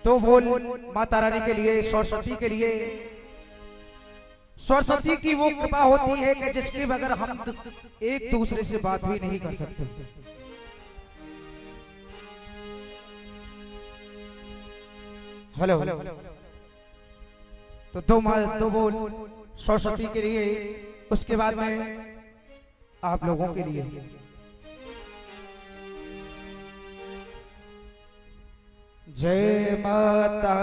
तो बोल माता रानी के लिए, सरस्वती के लिए। सरस्वती की वो कृपा होती है कि जिसके बगैर हम एक दूसरे से बात भी नहीं कर सकते। हेलो, तो बोल सरस्वती के लिए, उसके बाद में आप लोगों के लिए। जय माता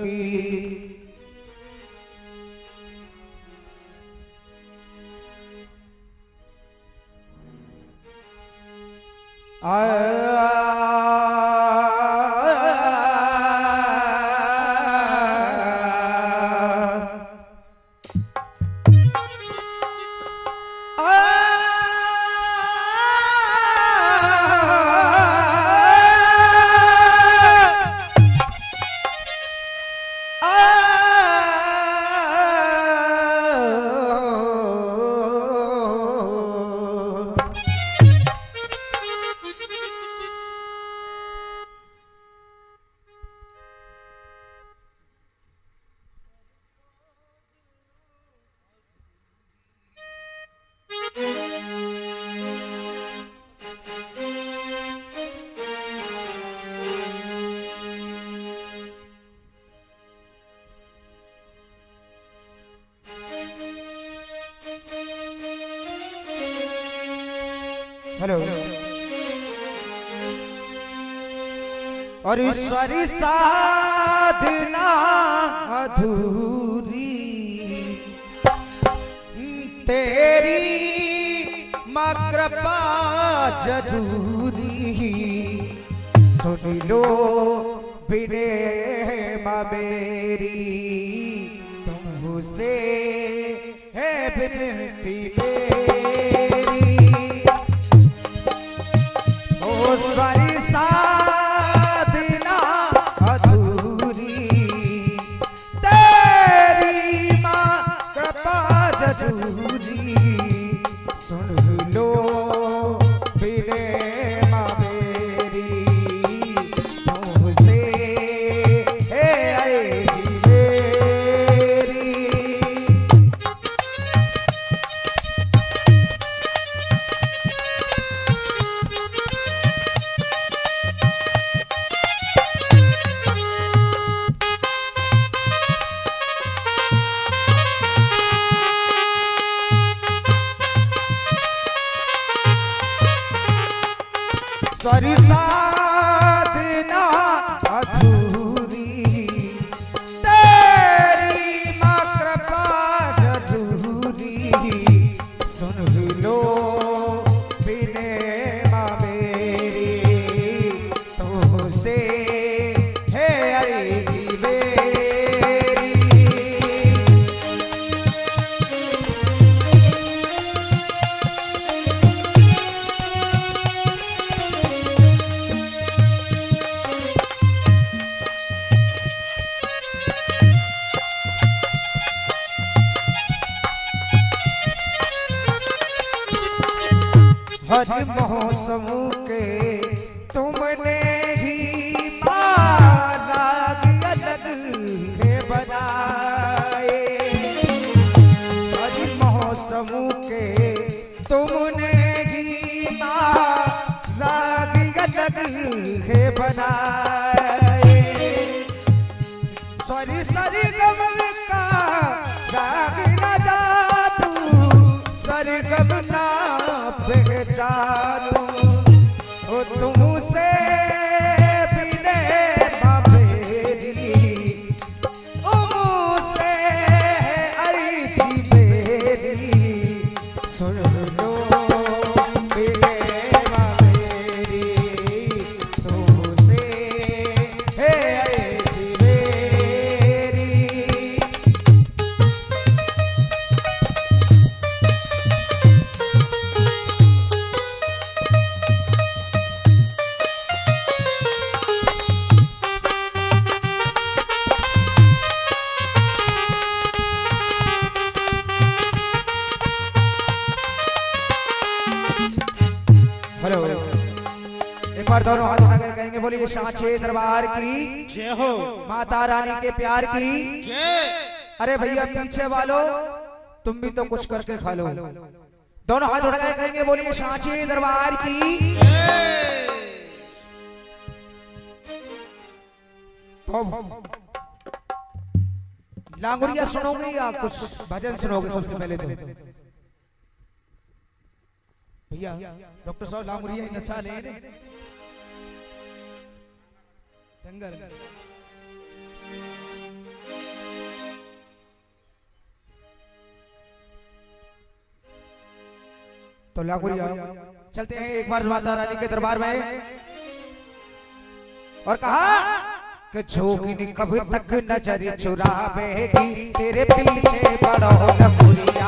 की। हेलो, और ईश्वरी साधना अधूरी तेरी माँ कृपा जरूरी। सुन लो बिने माँ मेरी, तुमसे है विनती मेरी। ओ सारी साधना अधूरी तेरी माँ कृपा जरूरी। सुन लो बिने माँ मेरी, तुमसे है अर्जी मेरी। सारी साधना अधूरी तेरी माँ कृपा जरूरी। सुन लो बिने माँ मेरी, तुमसे है अर्जी मेरी। हर मौसम के तुमने ही राग अलग है बनाए। हर मौसम के तुमने ही राग अलग है बनाए। सरी सरी गम का राग न जादू, सरी गम ना पहचानू। ओ तुमसे बिने माँ मेरी, ओ मुझसे अर्जी मेरी। सुन लो बिने माँ मेरी, तुमसे एक बार दोनों हाथ उठाकर कहेंगे बोलिए सांचे दरबार की जय हो। माता रानी के प्यार की जय। अरे भैया पीछे वालों तुम भी तो कुछ करके खा लो। दोनों हाथ उठाकर कहेंगे बोलिए सांचे दरबार की जय। तो लांगुरिया सुनोगे या कुछ भजन सुनोगे? सबसे पहले तो भैया डॉक्टर साहब लांगुरिया ही नशा ले जंगल। तो लांगुरिया चलते हैं एक बार माता रानी के दरबार में और कहा कि जोगिनी कब तक नजर चुरावेगी तेरे पीछे बड़ो लंगुरिया।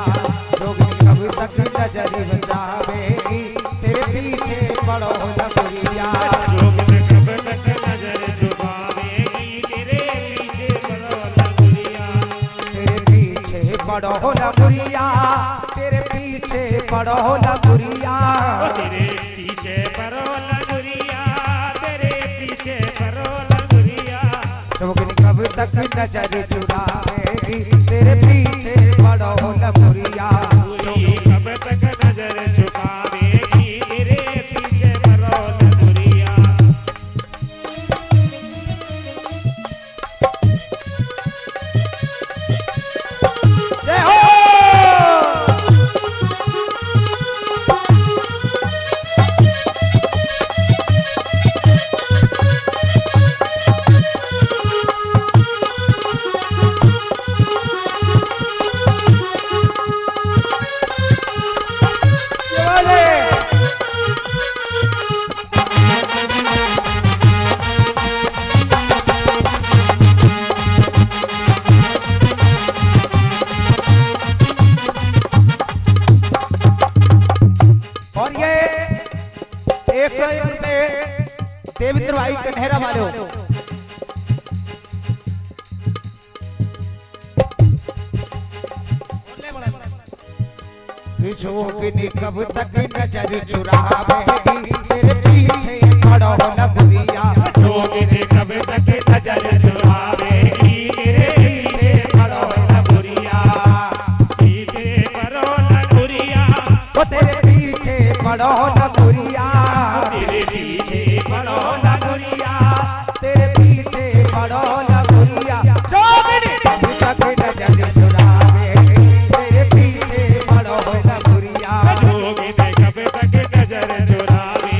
जोगिनी कब तक नजर बचावेगी तेरे पीछे बड़ो लंगुरिया। जोगिनी कब तक नजर झुकावेगी तेरे पीछे बड़ो लंगुरिया। तेरे पीछे बड़ो लंगुरिया तेरे पीछे बड़ो लंगुरिया। तेरे पीछे बड़ो लंगुरिया तेरे पीछे बड़ो लंगुरिया। जोगिनी कब तक नजर चुरावेगी तेरे पीछे बड़ो लंगुरिया। जोगिनी कब तक नजर झुकावेगी तेरे पीछे बड़ो लंगुरिया। जय हो। और ये 101 रुपए देवेंद्र भाई कन्हैरा वालों। जोगिनी कब तक नजर चुरावेगी तेरे पीछे बड़ो लंगुरिया। जोगिनी कब तक नजर झुकावेगी तेरे पीछे बड़ो लंगुरिया। पीछे बड़ो लंगुरिया। वो तेरे पीछे बड़ो लंगुरिया। तेरे पीछे बड़ो लंगुरिया तेरे पीछे बड़ो लंगुरिया। जोगिनी कब तक नजर चुरावेगी तेरे पीछे बड़ो लंगुरिया। जोगिनी कब तक नजर चुरावेगी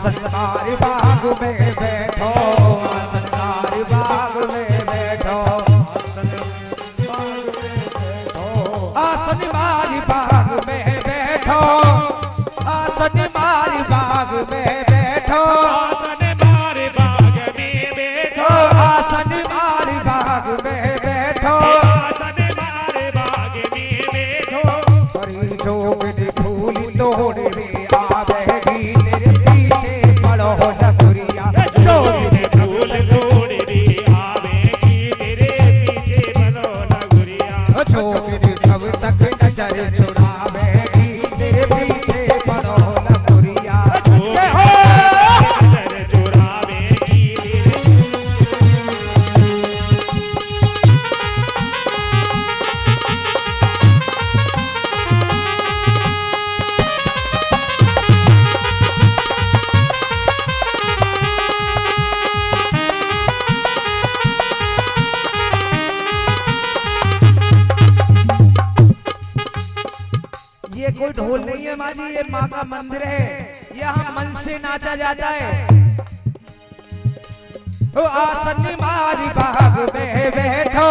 आसनदार बाग में बैठो, आसनदार बाग में बैठो, आसन मारी बाग में बैठो, आसन मारी बाग में बैठो, आसन मारे बाग में बैठो, आसन मारी बाग में बैठो, आसन मारे बाग में बैठो। हरी जोगनी फूल तोड़ने आवेगी तेरे पीछे पड़ो नगरिया, जोगनी फूल तोड़ने आवेगी तेरे पीछे बनो नगरिया। जोगनी कब तक नजर चुरावेगी तेरे पीछे पड़ो नगरिया। जय हो नजर चुरावेगी ये कोई ढोल नहीं है माँ जी, ये माँ का मंदिर है, यहाँ मन से नाचा जाता है। ओ आसन मारी बाग में बैठो,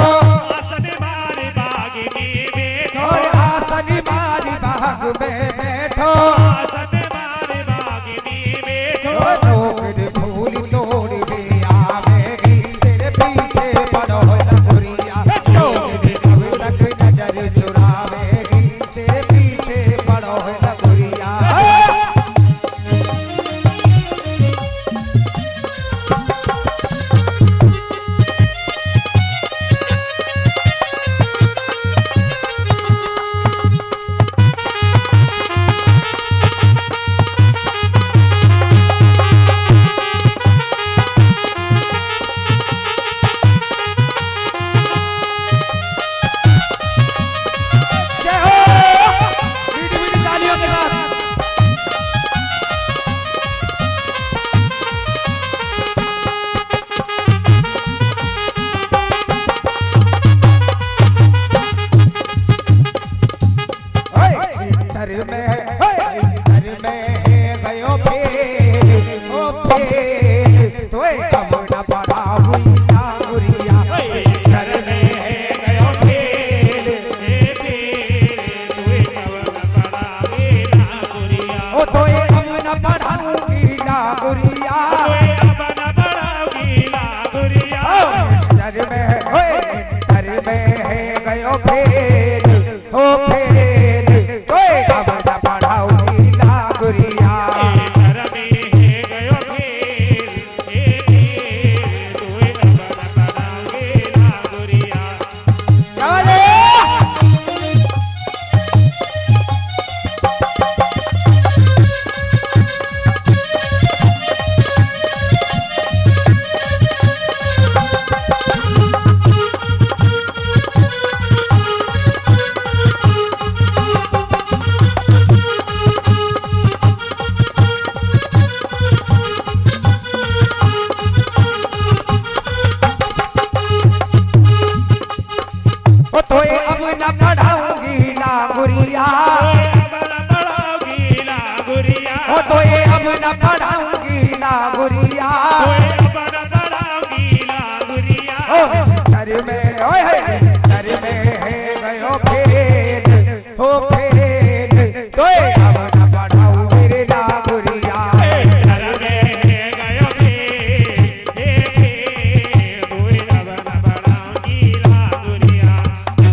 आसन मारे बाग में बैठो, और आसन मारी बाग में बैठो, आसन मारे बाग में बैठो। ओ जोगनी फूल तोड़ने आवेगी तेरे पीछे पड़ो नगरिया, जोगनी कब तक नजर चुरावेगी तेरे पीछे पड़ो नगरिया। जय हो मीठी मीठी तालियों के साथ। इंटर में गयो फेल, ओ फेल तोए कब न पढ़ाऊ नागरिया। इंटर में गयो फेल, ओ तोए अब न पढ़ाऊंगी नागरिया। ओ इंटर में गयो फेल, ओ फेल तोए अब न पढ़ाऊंगी नागरिया। अरे ओ तोए अब न पढ़ाऊंगी नागरिया, ओ तोए अब न पढ़ाऊंगी नागरिया। ओ घर में ओए घर में गयो फेल, ओ फेल तोए अब न पढ़ाऊंगी रे नागरिया।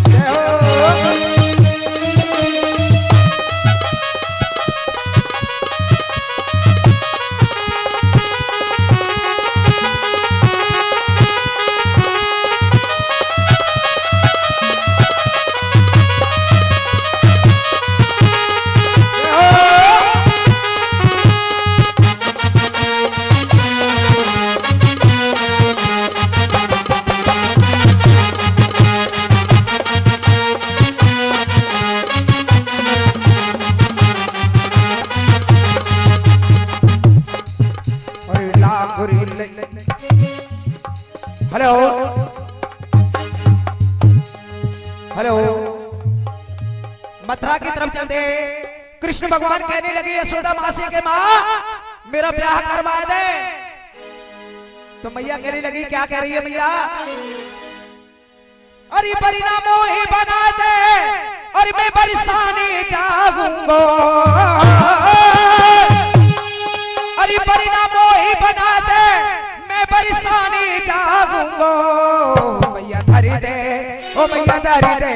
जय हो हेलो हेलो मथुरा की तरफ चलते कृष्ण भगवान कहने लगे यशोदा माँ से के माँ मेरा ब्याह करवा दे। तो मैया कहने लगी, क्या कह रही है मैया? अरे परिणामों ही बना दे और मैं बरसाने जाऊंगा। अरे परिणामों ही बना दे मैं बरसाने जाऊंगा। मैया धरी दे, ओ मैया धरी दे,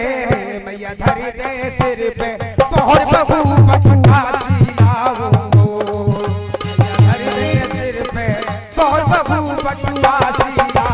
मैया धरी दे सिर पे तोहर बहू बटुआ सिलाऊंगा। मैया धरी दे सिर पे तोहर बहू बटुआ सिलाऊंगा।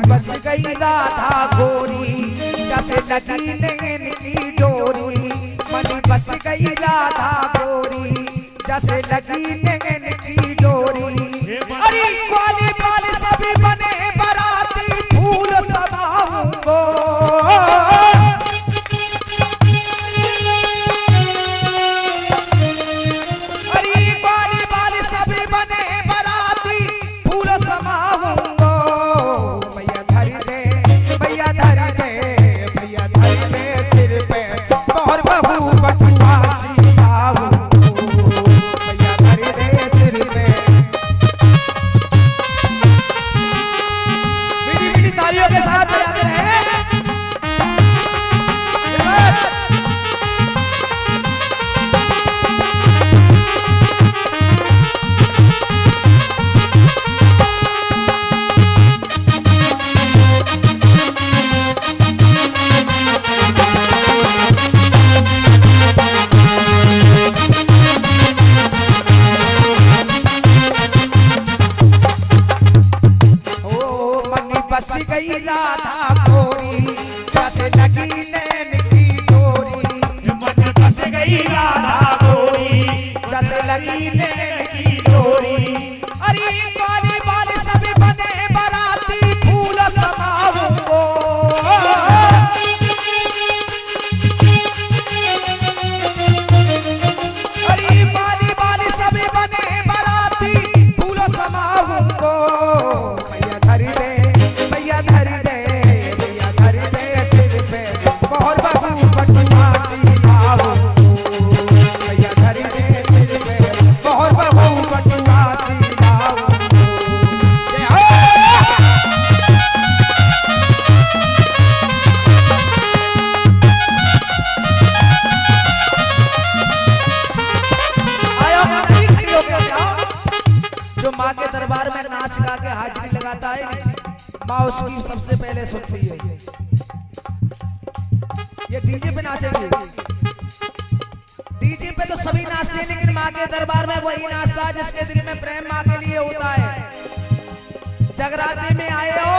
बस गई राधा गोरी जैसे लगी नैन की डोरी। मनी बस गई राधा गोरी जैसे लगी नैन की डोरी। अरे ग्वाली बाल सभी बने बराती फूल सदाऊंगो। अरे ग्वाली बाल सभी बने बराती फूल समाऊंगो। मैया धरी दे, मैया धरी दे, मैया धरी दे सिर पे तोहर बहू बटुआ सिलाऊंगो। मैया धरी दे सिर पे। मीठी मीठी तालियों के साथ बजाते रहे। बस गई राधा गोरी जैसे लगी नैन की डोरी। मन बस गई राधा गोरी जैसे लगी नैन की डोरी। अरे बाली बाली सभी बने बराती फूल समाऊंगो। अरे बाली बाली सभी बने बराती फूल समाऊंगो। मैया धरी दे, मैया धरी दे, मैया धरी दे सिर पे तोहर बहू बटुआ सिलाऊंगो। मैया धरी दे सिर पे तोहर बहू बटुआ सिलाऊंगो। जय हो। आया मंत्री खड़ी हो गया क्या? जो माँ के दरबार में नाच गा के हाजिरी लगाता है माँ उसकी सबसे पहले सुनती है। ये डीजे पे नाचेंगे, डीजे पे तो सभी नाचते हैं लेकिन माँ के दरबार में वही नाचता है जिसके दिल में प्रेम माँ के लिए होता है। जगराते में आए हो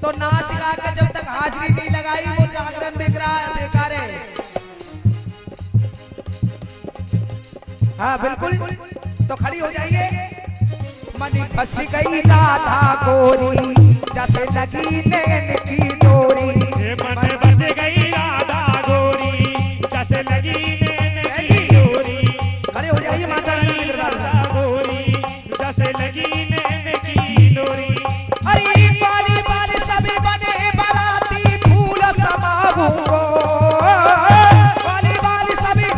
तो नाच गा के जब तक हाजिरी नहीं लगाई वो जागरण बेकार है। हाँ बिल्कुल, तो खड़ी हो जाइए। मनी फंस गई राधा गोरी जैसे लगी नैन की डोरी। मन बस गई राधा गोरी जैसे लगी नैन की डोरी। खड़े हो जाइए माता रानी के दरबार में। गोरी जैसे लगी नैन की डोरी। अरे बाली बाली सभी बने बराती फूल समाऊंगो। बाली बाली सभी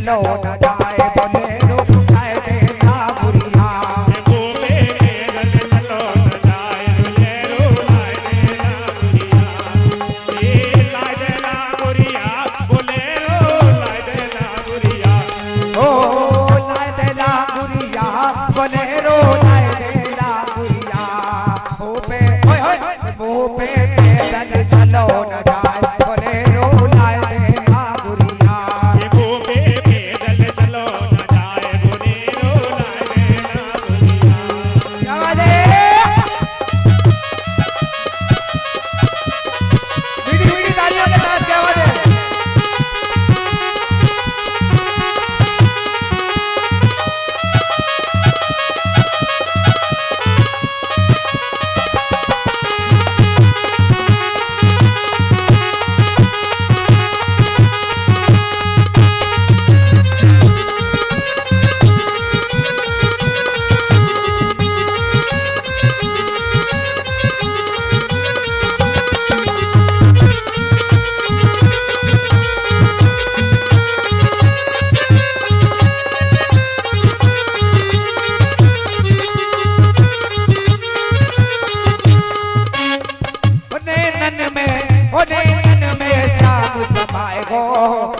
चलो न जाए बोलेरो लाए देना गुड़िया घूमे पैदल चलो न जाए बोलेरो लाए देना गुड़िया ये लाए देना गुड़िया बोलेरो लाए देना गुड़िया ओ लाए देना गुड़िया बोलेरो लाए देना गुड़िया मुँह पे पैदल चलो न जाए बोलेरो लाए देना गुड़िया घूमे पैदल चलो न जाए बोलेरो लाए देना गुड़िया क्या बात है मीठी मीठी तालियों के साथ क्या बात है श्याम समाए गो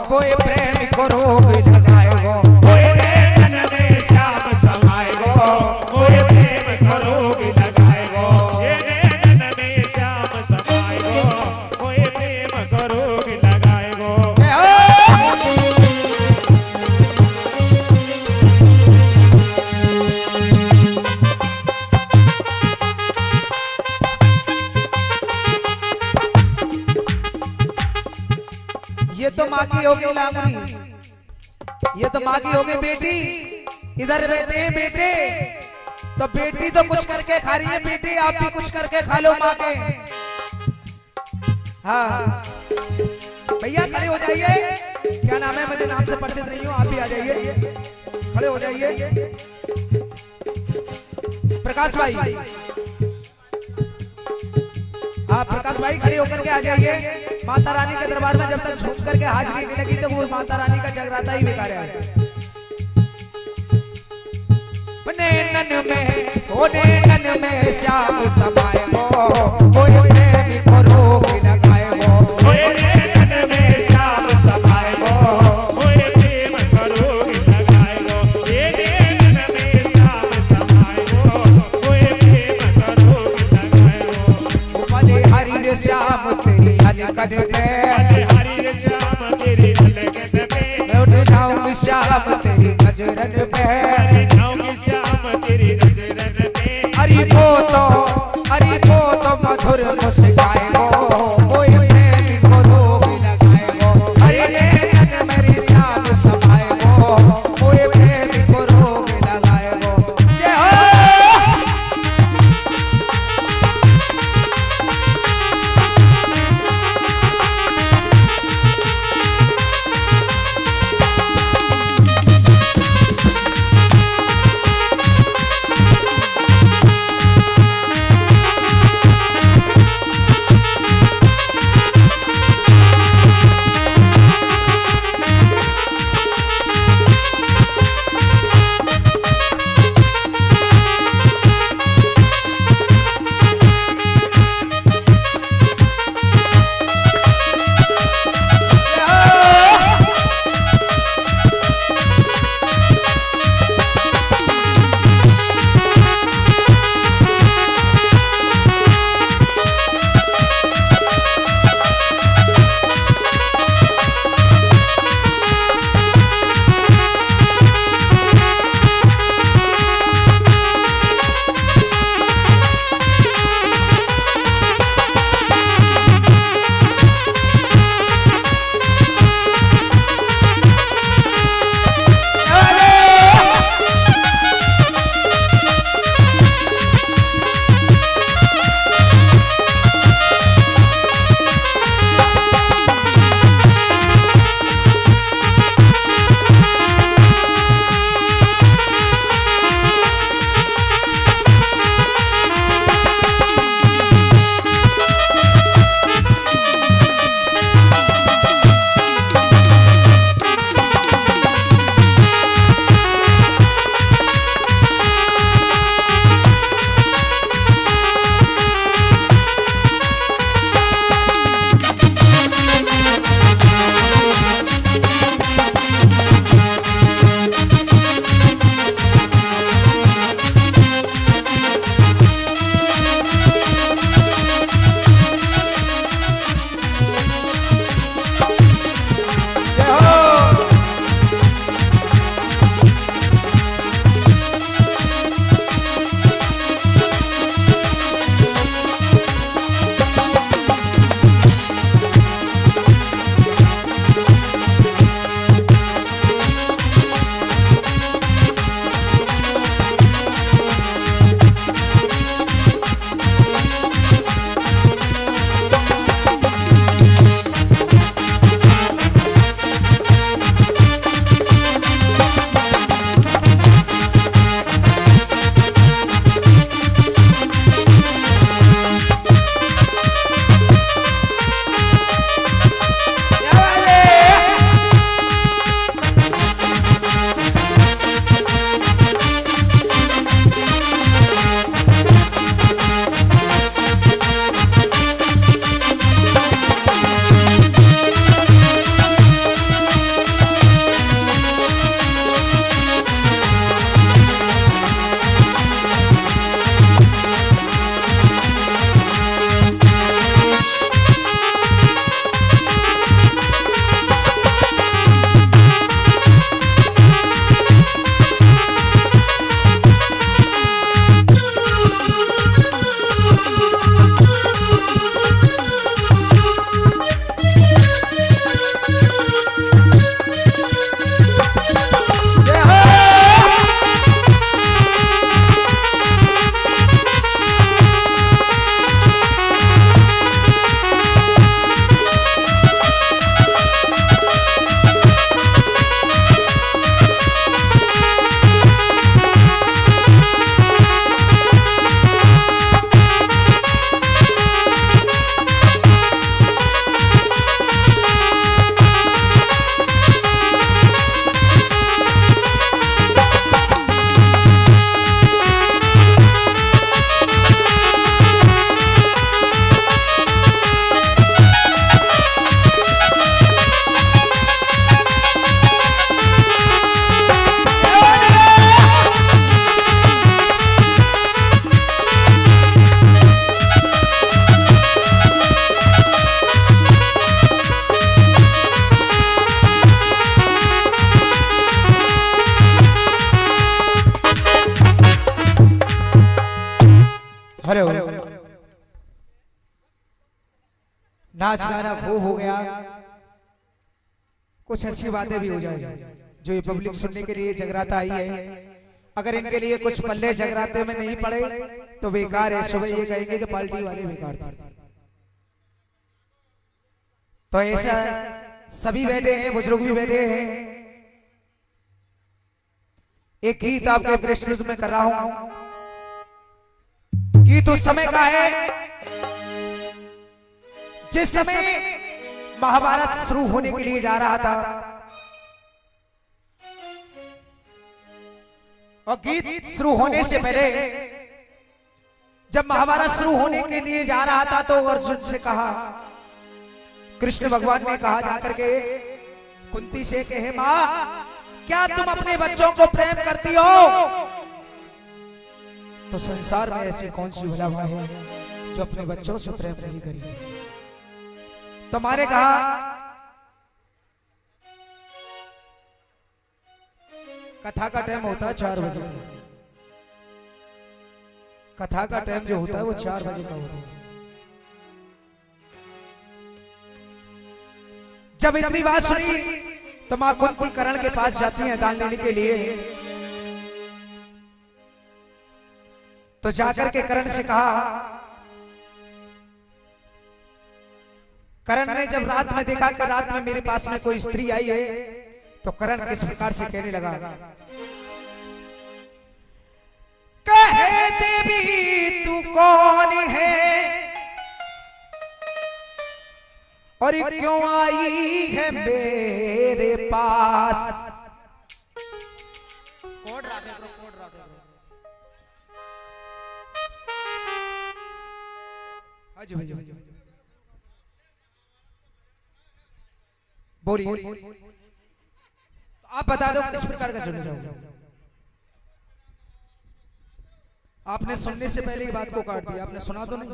कोई प्रेम को रोग जगाए गो कोई नैनन में श्याम समाए गो कोई प्रेम को रोग जगाए गो ये नैनन में श्याम समाए गो कोई प्रेम को रोग लगाए गो ये तो माँ की होगी लामड़ी ये तो माँ की होगी बेटी इधर बैठे हैं बेटे तो बेटी तो कुछ करके खा रही है बेटी आप भी कुछ करके खा लो माँ के हाँ भैया खड़े हो जाइए क्या नाम है मुझे नाम से परिचित नहीं हूँ आप भी आ जाइए खड़े हो जाइए प्रकाश भाई आप प्रकाश भाई खड़े होकर के आ जाइए माता रानी के दरबार में जब तक झूम करके हाजिरी नहीं लगी तो वो माता रानी का जगराता ही बेकार है नैनन में श्याम समाए गो कोई प्रेम को रोग लगाए गो नैनन में श्याम समाए गो कोई प्रेम को रोग लगाए गो ये नैनन में श्याम समाए गो कोई प्रेम को रोग लगाए गो भले हरि श्याम तेरी अलकत पे हरि श्याम तेरी अलकत पे मैं उठ जाऊं श्याम तेरी गजरन पे श्याम तेरी नजरन पे हरि वो तो मधुर मुस्काए गो कोई प्रेम को रोग लगाए गो हरि नैनन मेरी श्याम समाए गो कोई प्रेम को रोग लगाए गो जय हो नाच गाना खूब हो गया, कुछ अच्छी बातें भी हो जाए। जो ये पब्लिक सुनने के लिए जगराता आई है, अगर इनके लिए कुछ पल्ले जगराते में नहीं पड़े तो बेकार है। सुबह ये कहेंगे कि पार्टी वाले बेकार थे। तो ऐसा सभी बैठे हैं, बुजुर्ग भी बैठे हैं। एक गीत आपके प्रस्तुत में कर रहा हूं। गीत उस समय का है जिस समय महाभारत शुरू होने के लिए जा रहा था, और गीत शुरू होने से पहले जब महाभारत शुरू होने के लिए जा रहा था तो अर्जुन से कहा, कृष्ण भगवान ने कहा जाकर के कुंती से कि हे मां, क्या तुम अपने बच्चों को प्रेम करती हो? तो संसार में ऐसी कौन सी भला मां है जो अपने बच्चों से प्रेम नहीं करी? तो मां ने कहा, कथा का टाइम होता है 4 बजे। कथा का टाइम जो होता है वो 4 बजे का होता है। जब इतनी बात सुनी तो मां कुंती कर्ण के पास जाती हैं दान लेने के लिए। तो जाकर के कर्ण से कहा, कर्ण ने जब रात में देखा कि रात में मेरे पास में कोई स्त्री आई है, तो कर्ण किस प्रकार से कहने लगा, कहे देवी तू कौन है और क्यों आई है मेरे पास? Code Radhe bro, code Radhe bro. Haji भाई बोलिए, आप बता दो किस प्रकार का सुनना चाहोगे? आपने सुनने से पहले ही बात को काट दिया, आपने सुना तो नहीं?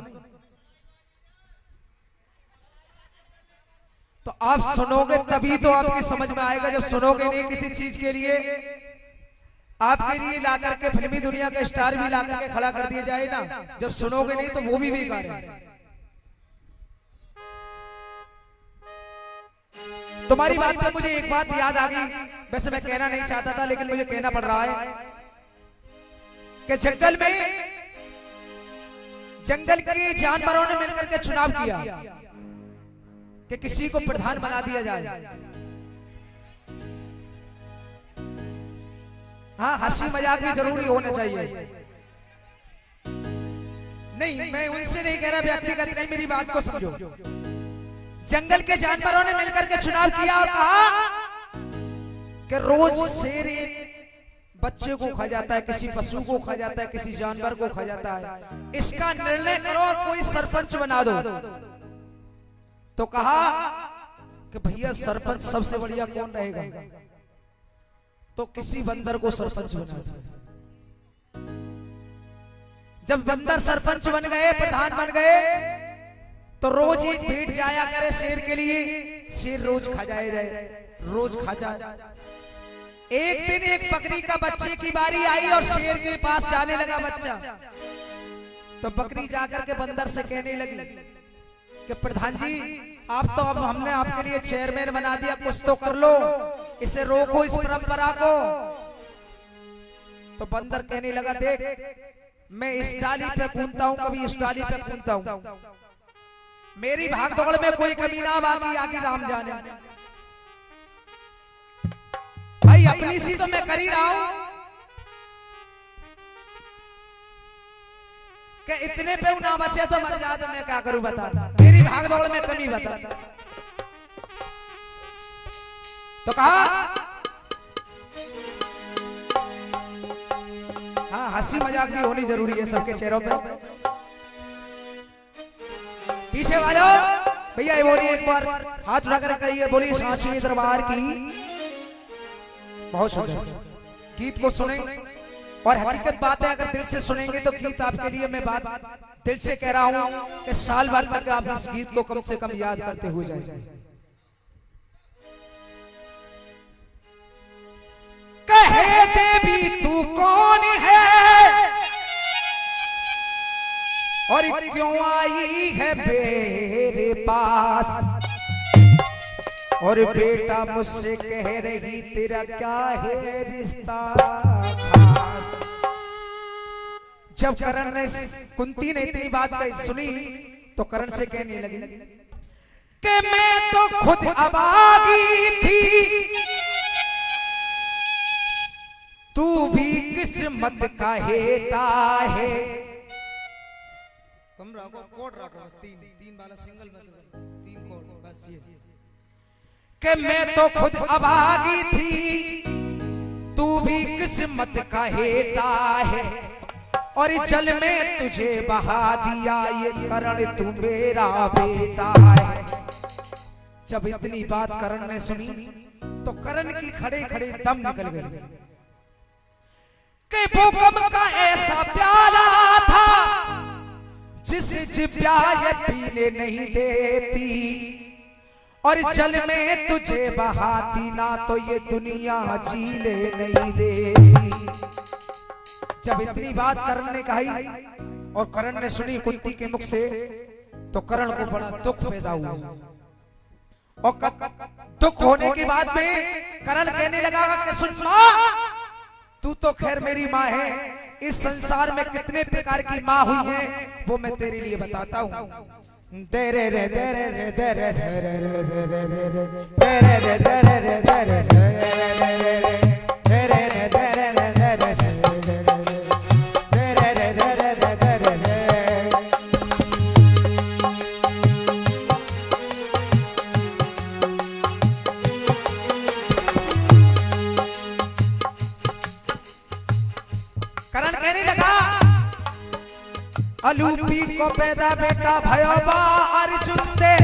तो आप सुनोगे तभी तो आपकी समझ में आएगा। जब सुनोगे नहीं किसी चीज के लिए, आपके लिए ला करके फिल्मी दुनिया का स्टार भी ला करके खड़ा कर दिया जाए ना, जब सुनोगे नहीं तो वो भी बेकार है। तुम्हारी बात पे मुझे एक बात याद आ गई, वैसे मैं कहना नहीं चाहता था लेकिन मुझे कहना पड़ रहा है कि जंगल के जानवरों ने मिलकर के चुनाव किया कि किसी को प्रधान बना दिया जाए। हाँ, हंसी मजाक भी जरूरी होना चाहिए। नहीं, मैं उनसे नहीं कह रहा, व्यक्तिगत नहीं, मेरी बात को समझो। जंगल के जानवरों ने मिलकर के चुनाव किया और कहा कि रोज शेर एक बच्चे को खा जाता है, किसी पशु को खा जाता है, किसी जानवर को खा जाता है, इसका निर्णय करो और कोई सरपंच बना दो। तो कहा कि भैया सरपंच सबसे बढ़िया कौन रहेगा? तो किसी बंदर को सरपंच बना दिया। जब बंदर सरपंच बन गए, प्रधान बन गए, तो रोज एक भेंट जाया करे शेर के लिए, शेर रोज खा जाए, रोज खा जाए। एक दिन एक बकरी का बच्चे की बारी आई और शेर के पास जाने लगा बच्चा। तो बकरी जाकर के बंदर से कहने लगी कि प्रधान जी, आप तो अब हमने आपके लिए चेयरमैन बना दिया, कुछ तो कर लो, इसे रोको, इस परंपरा को। तो बंदर कहने लगा, देख मैं इस डाली पे कूदता हूं, कभी इस डाली पे कूदता हूं, मेरी भाग दौड़ में कोई कमी ना, बाकी आगे राम जाने। भाई अपनी सी तो मैं कर ही रहा हूं कि इतने पे ना बचे तो मर जा, तो मैं क्या करूं बता, मेरी भाग दौड़ में कमी बता। तो कहा, हाँ, हंसी मजाक भी होनी जरूरी है सबके चेहरों पे। पीछे वालों भैया ये बोलिए, एक बार हाथ उठाकर कहिए, बोलिए सांची दरबार की। बहुत सुंदर गीत को सुने, और हकीकत बात है, अगर दिल से सुनेंगे तो गीत आपके लिए, मैं बात दिल से कह रहा हूं कि साल भर तक आप इस गीत को कम से कम याद करते हुए जाएंगे। कहे देवी तू कौन है और क्यों आई है मेरे पास? और बेटा मुझसे कह रही तेरा क्या है रिश्ता खास। जब करण ने कुंती ने इतनी बात सुनी तो करण से कहने लगी कि मैं तो खुद अभागी थी, तू भी किस्मत का हेटा है। कम रखो, कोड रखो, बस तीन वाला सिंगल मतलब 3 कोड बस ये। कि मैं तो खुद अभागी थी, तू भी किस्मत का हेटा है, और जल में तुझे बहा दिया ये करण तू मेरा बेटा है। जब इतनी बात करण ने सुनी तो करण की खड़े खड़े दम निकल गई कि भूकंप का ऐसा प्याला था जिस जिब्या ये पीने नहीं देती, और जल में तुझे बहाती ना तो ये दुनिया जीने नहीं देती। जब इतनी बात करण ने कही और करण ने सुनी कुंती के मुख से तो करण को बड़ा दुख पैदा हुआ, और दुख होने के बाद में करण कहने लगा कि सुन माँ, तू तो खैर मेरी माँ है, इस संसार में कितने प्रकार की माँ हुई है वो मैं तेरे लिए बताता हूँ। दे रे रे दे रे रे दे रे रे रे रे रे रे रे दे रे रे दे रे रे दे रे रे रे रे रे दे रे रे दे रे करण कहने लगा अलूपी को पैदा बेटा भयो बा अर्जुन दे,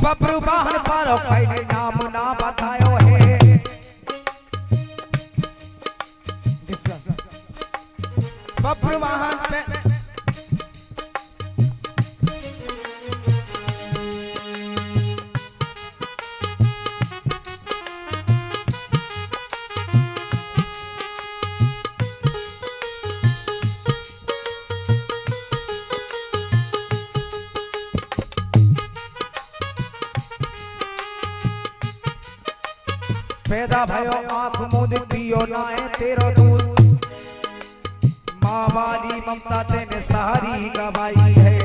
बब्रू वाहन पारो कहीं नाम ना बतायो है। बब्रू वाहन पे पैदा भयो आंख मूंद पियो नाए तेरो दूध, माँ वाली ममता तेने सारी गवाई है।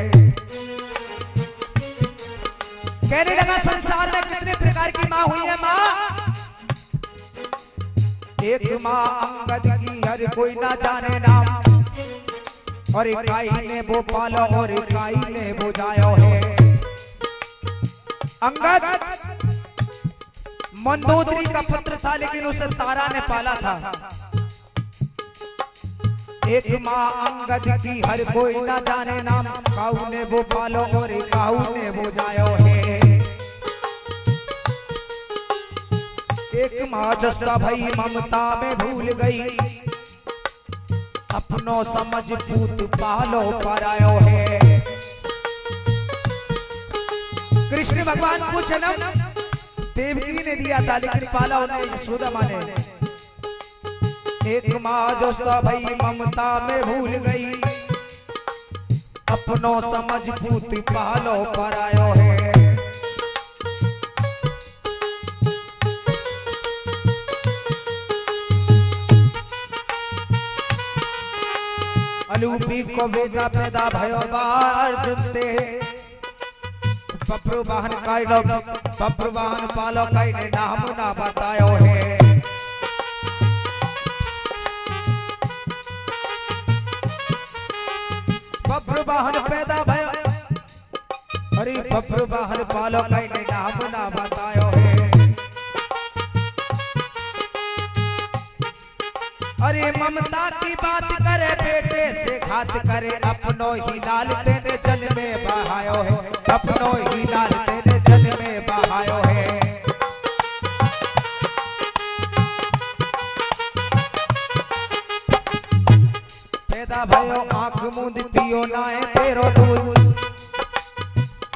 कहने लगा संसार में कितने प्रकार की माँ हुई है माँ, एक माँ अंगद की हर कोई ना जाने नाम, और इकाई ने वो पालो और इकाई ने वो जायो है। अंगद मंदोदरी का पुत्र था लेकिन उसे तारा ने पाला था। एक माँ अंगद की हर कोई ना जाने नाम, काऊ ने वो पालो और काऊ ने वो जायो है। एक माँ जस्ता भई ममता में भूल गई, अपनो समझ पूत पालो पर आयो है। कृष्ण भगवान को जन्म देवकी ने दिया था लेकिन पाला उन्हें यशोदा माँ ने। एक माँ जो भई ममता में भूल गई, अपनो समझ पूत पालो पर आयो है। अलूपी को बेटा पैदा भयो बा अर्जुन दे, बब्रू वाहन काइलो बब्रू वाहन पालो कहीं नाम ना बतायो है। बब्रू वाहन पैदा भयो, अरे बब्रू वाहन पालो कहीं नाम ना बतायो है। अरे ममता की बात करे बेटे से घात करे, अपनो ही लाल तेरे जल में बहायो है, अपनो ही लाल तेरे जल में बहायो है। पैदा भयो आंख मूंद पियो नाए तेरो दूध,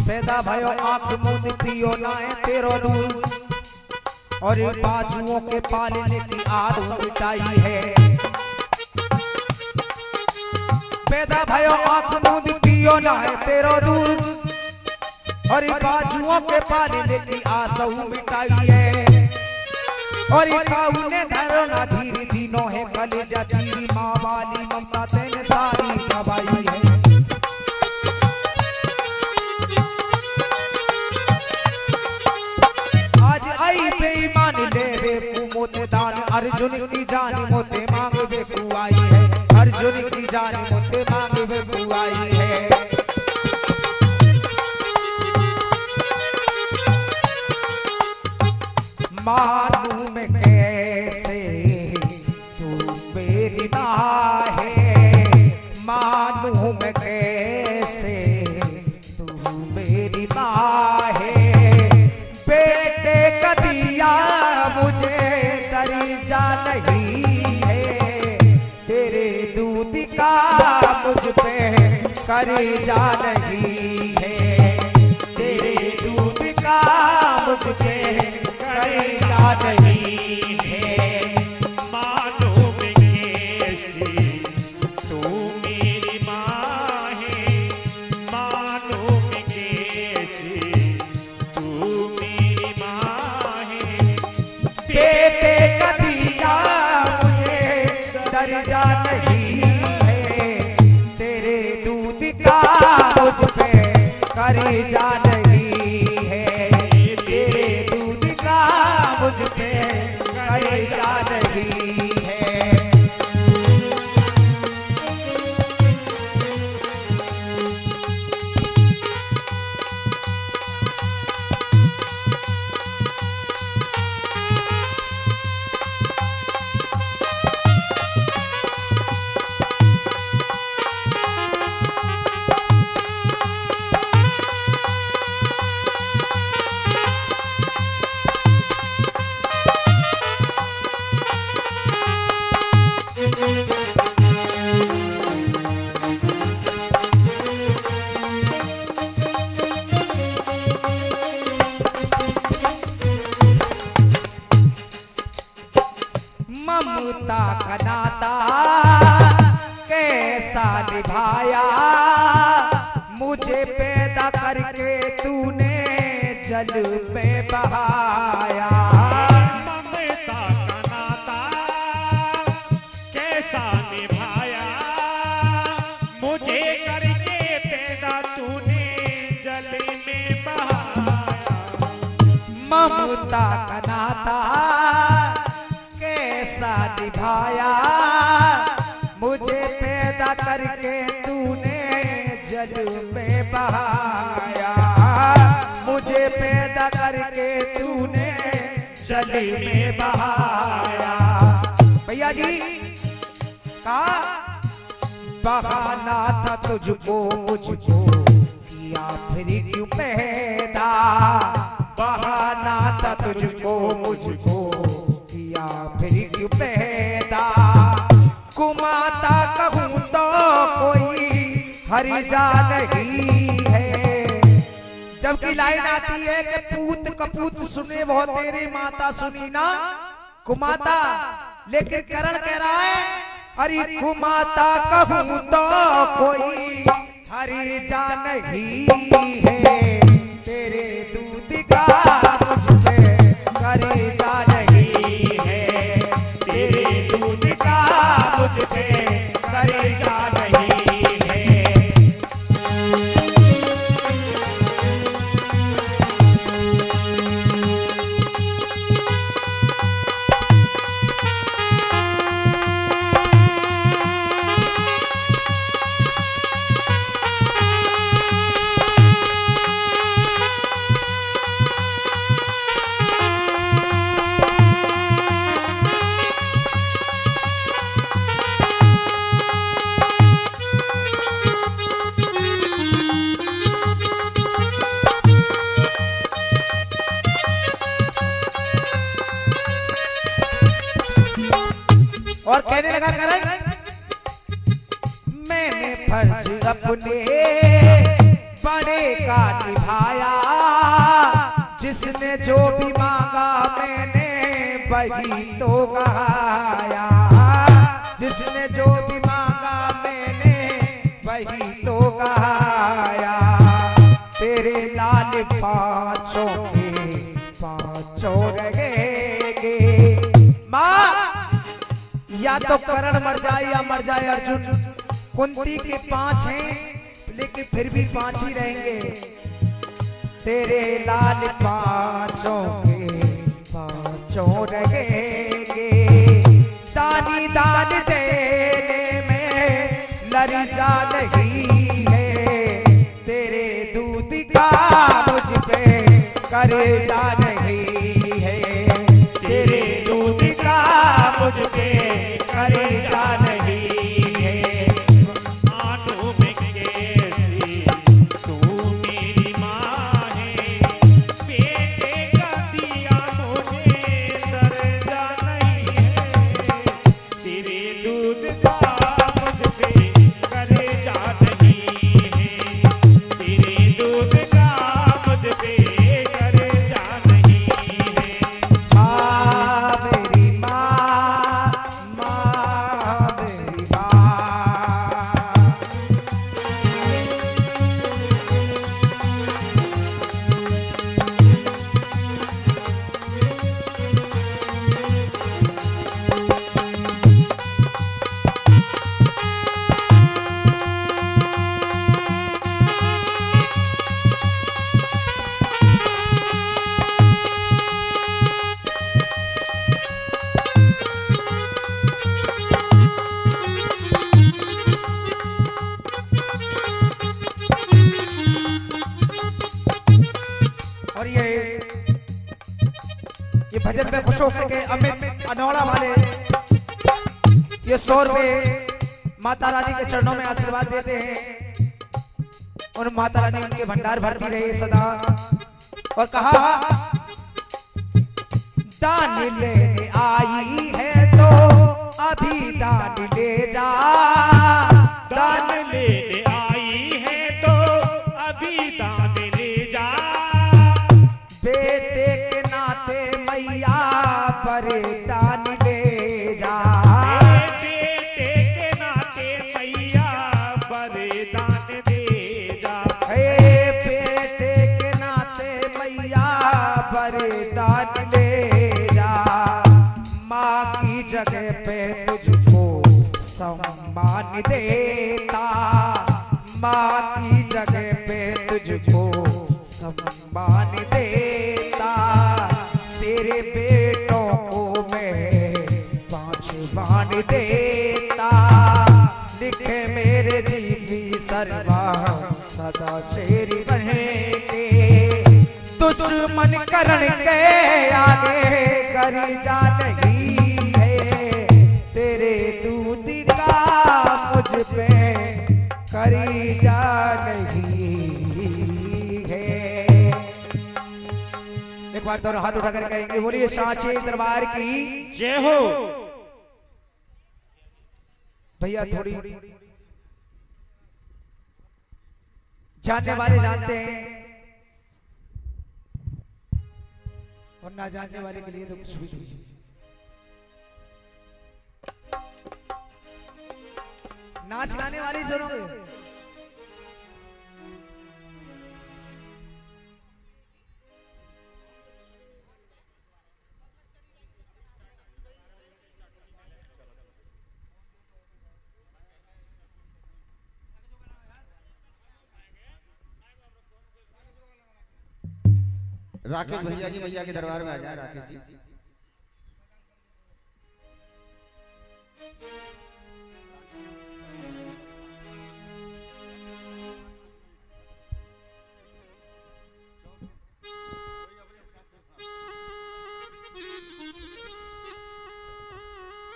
पैदा भयो आंख मूंद पियो नाए तेरो दूध, और बाजुओं के पालने की आस मिटाई है। पैदा भयो आंख मूंद पियो नाए तेरो दूध, और ये बाजुओं के पालने की आसऊ मिटाई है और ये काऊ ने धरो ना धीरे दिनों है कलेजा चीरी माँ वाली ममता तेने सारी कबाई है। आज आई बेईमान ले बेकू मोते दान अर्जुन की जान मोते मांग बेकू आई है अर्जुन की जान मोते मांग बेकू आई है। मालूम कैसे तू मेरी माँ है मालूम कैसे तू मेरी माँ है बेटे का दिया मुझे दर्जा नहीं है तेरे दूध का मुझ पे कर्जा नहीं है तेरे दूध का मुझ पे कर्जा नहीं है। मालूम कैसी तू मेरी माँ है मालूम कैसी तू मेरी माँ है बेटे का दिया मुझे दर्जा नहीं है तेरे दूध का मुझ पे कर्जा नहीं है तेरे दूध का मुझ पे कर्जा नहीं है। ममता का नाता कैसा निभाया मुझे पैदा करके तूने जल में बहाया। ममता का नाता कैसा निभाया मुझे करके पैदा तूने जल में बहाया। ममता का नाता कैसा निभाया मुझे पैदा करके तूने जल में बहाया मुझे पैदा करके तूने जल में बहाया। भैया जी कहा बहाना था तुझको मुझको किया फिर क्यों पैदा बहाना था तुझको मुझको किया फिर क्यों पैदा कुमाता कहूँ तो कोई हरिजा नहीं है। जबकि लाइन आती है कि पूत कपूत सुने वो तेरी माता सुनी ना कुमाता लेकिन करण कह रहा है अरे कुमाता कहूँ तो कोई हरिजा नहीं है तेरे दूध का मुझ पे कर्जा नहीं है तेरे दूध का मुझ पे कर्जा नहीं है। और कहने लगा करण मैंने फर्ज अपने बड़े का निभाया जिसने जो भी मांगा मैंने वही तो गाया जिसने जो भी मांगा मैंने वही तो गाया तेरे लाल पांचों के पांचों रहेंगे। माँ या तो कर्ण मर जाए या मर जाए अर्जुन। कुंती के 5 हैं लेकिन फिर भी 5 ही रहेंगे। तेरे लाल पांचों के पांचों रहेंगे। दानी दान देने में लरिजा नहीं है। तेरे दूध का मुझ पे कर्जा नहीं है। तेरे दूध का मुझ पे कर्जा नहीं है। आंखों में कैसी तू मेरी माँ है, बेटे का दिया मुझे दर्जा नहीं है। तेरे दूध का मुझ पे कर्जा नहीं है। तेरे दूध का मुझ पे कर्जा नहीं है। माँ मेरी माँ, माँ मेरी माँ। और ये भजन में खुश होकर के अमित अनौड़ा वाले ये 100 रुपए माता रानी के चरणों में आशीर्वाद देते हैं। और माता रानी उनके भंडार भरती रहे सदा। और कहा दान लेने आई है तो अभी दान ले जा। दान लेने आई है तो अभी दान ले जा। बेटे के नाते मैया पर दान ले जा। बेटे के नाते मैया बलिदान दे जा। हे बेटे के नाते मैया पर दान ले जा। माँ की जगह पे तुझको सम्मान देता। माँ की जगह पे तुझको सम्मान देता। तेरे बेटों को मैं 5 बाण देता। लिखे मेरे जीवी सर्वा सदा शेर बनेंगे। दुश्मन करण के आगे कर्जा नहीं है। तेरे दूध का मुझ पे कर्जा नहीं है। एक बार दोनों हाथ उठाकर कहेंगे बोलिए सांचे दरबार की जय हो। भैया थोड़ी जानने वाले जानते हैं और ना जानने वाले के लिए तो कुछ भी नहीं। नाच गाने वाले सुनोगे। राकेश भैया जी मैया के दरबार में आ जाए। राकेश जी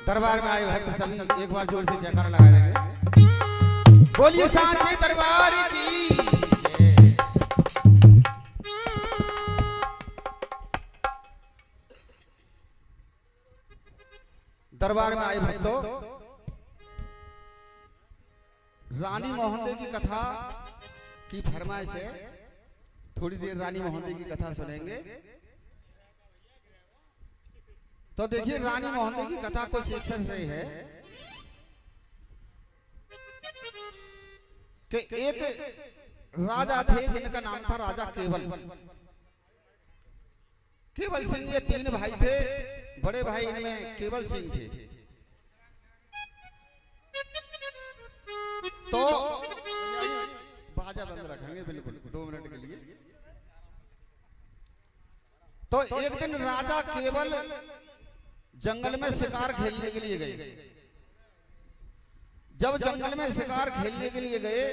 दरबार में आए भक्त सभी एक बार जोर से जयकारा लगा देंगे। बोलिए सांचे दरबार की। दरबार में आए भक्तों, रानी मोहंदे की कथा की फरमाइश है। थोड़ी देर रानी मोहंदे की कथा सुनेंगे। तो देखिए रानी मोहंदे की कथा कुछ इस तरह से है कि एक राजा थे जिनका नाम था राजा केवल। केवल सिंह, ये 3 भाई थे। बड़े भाई इनमें केवल सिंह थे। तो बाजा बंद रखेंगे बिल्कुल 2 मिनट के लिए। तो एक दिन राजा केवल जंगल में शिकार खेलने के लिए गए। जब जंगल में शिकार खेलने के लिए गए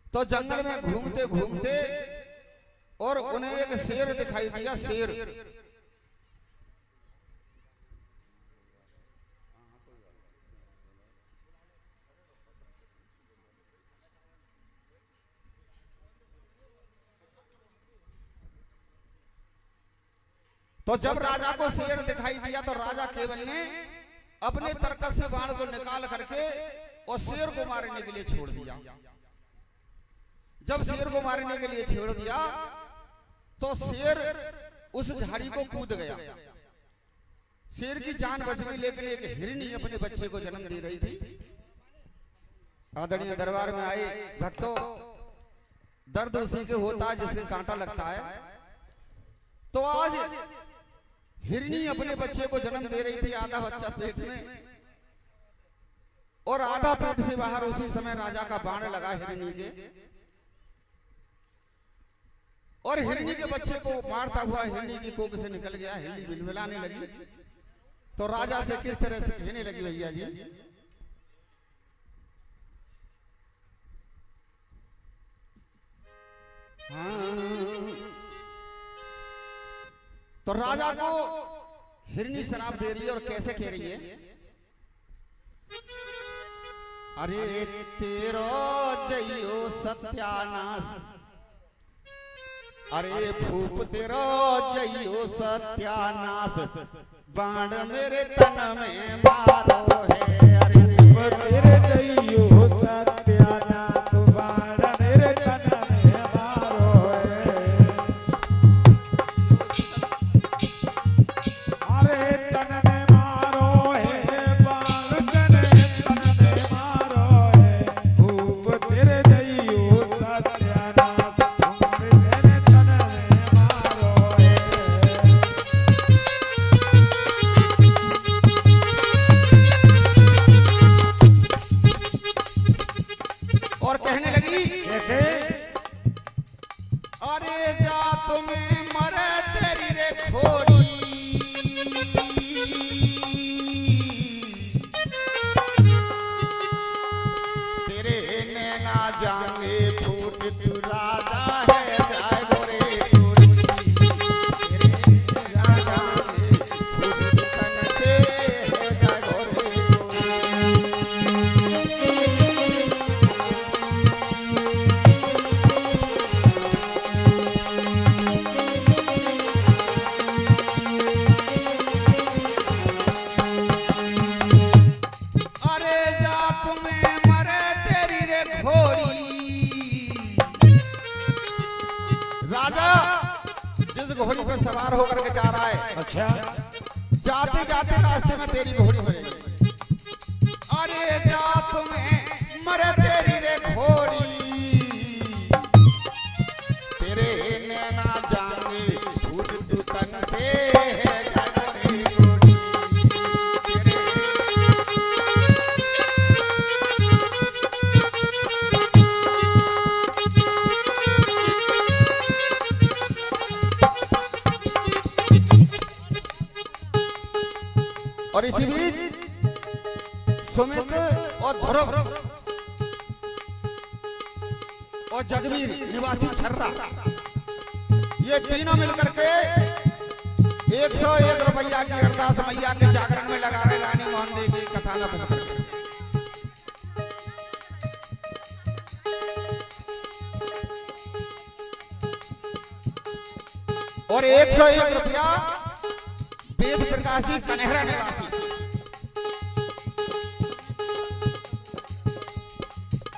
तो जंगल में घूमते घूमते और उन्हें एक शेर दिखाई दिया। शेर तो जब राजा को शेर दिखाई दिया तो राजा केवल ने अपने तरकस से बाण को निकाल करके और शेर को मारने के लिए छोड़ दिया। जब शेर को मारने के लिए छोड़ दिया तो शेर उस झाड़ी को कूद गया। शेर की जान बच गई, लेकिन एक हिरनी अपने बच्चे को जन्म दे रही थी। आदरणीय दरबार में आए भक्तों, दर्द उसी के होता है जिसके कांटा लगता है। तो आज हिरनी अपने बच्चे को जन्म दे रही थी, आधा बच्चा पेट में और आधा पेट से बाहर। उसी समय राजा का बाण लगा हिरनी के, और हिरनी के बच्चे को मारता हुआ हिरनी की कोख से निकल गया। हिरनी बिलबिलाने लगी तो राजा से किस तरह से कहने लगी, भैया जी, तो राजा को हिरनी शराब दे रही है और कैसे कह रही है, अरे तेरो जइयो सत्यानाश, अरे फूप तेरो जइयो सत्यानाश, बाण मेरे तन में मारो है। अरे तेरे जइयो सत्यानाश, बाण मेरे तन में मारो है। अरे तन में मारो है, बाण तन में मारो है। फूप तेरे जइयो सत्यानाश, मेरे तन में मारो है। और कहने लगी, कैसे? अरे जा तुम्हें मरे तेरी रे घोड़ी, तेरे नैना जाने फूट तू राजा है जाए गोरे गोरी, तेरे नैना जाने फूट तन से है जाए गोरे गोरी। अरे जा तुम्हें मरे तेरी रे घोड़ी। राजा जिस घोड़ी पर सवार होकर के जा रहा है, अच्छा, जाते जाते रास्ते में तेरी घोड़ी मरेगी। अरे जा तुम्हें मरे तेरी रे घोड़ी, तेरे नैना जाने फूट तू तन से है जाए गोरी गोरी। तेरे और इसी बीच सुमित और ध्रुव और जगवीर निवासी छर्रा, ये तीनों मिलकर के 101 रुपया की अरदास मैया के जागरण में लगा रहे। रानी मोहन देवी की कथा न खत्म करके। और 101 रुपया वेद प्रकाशी कन्हरा निवासी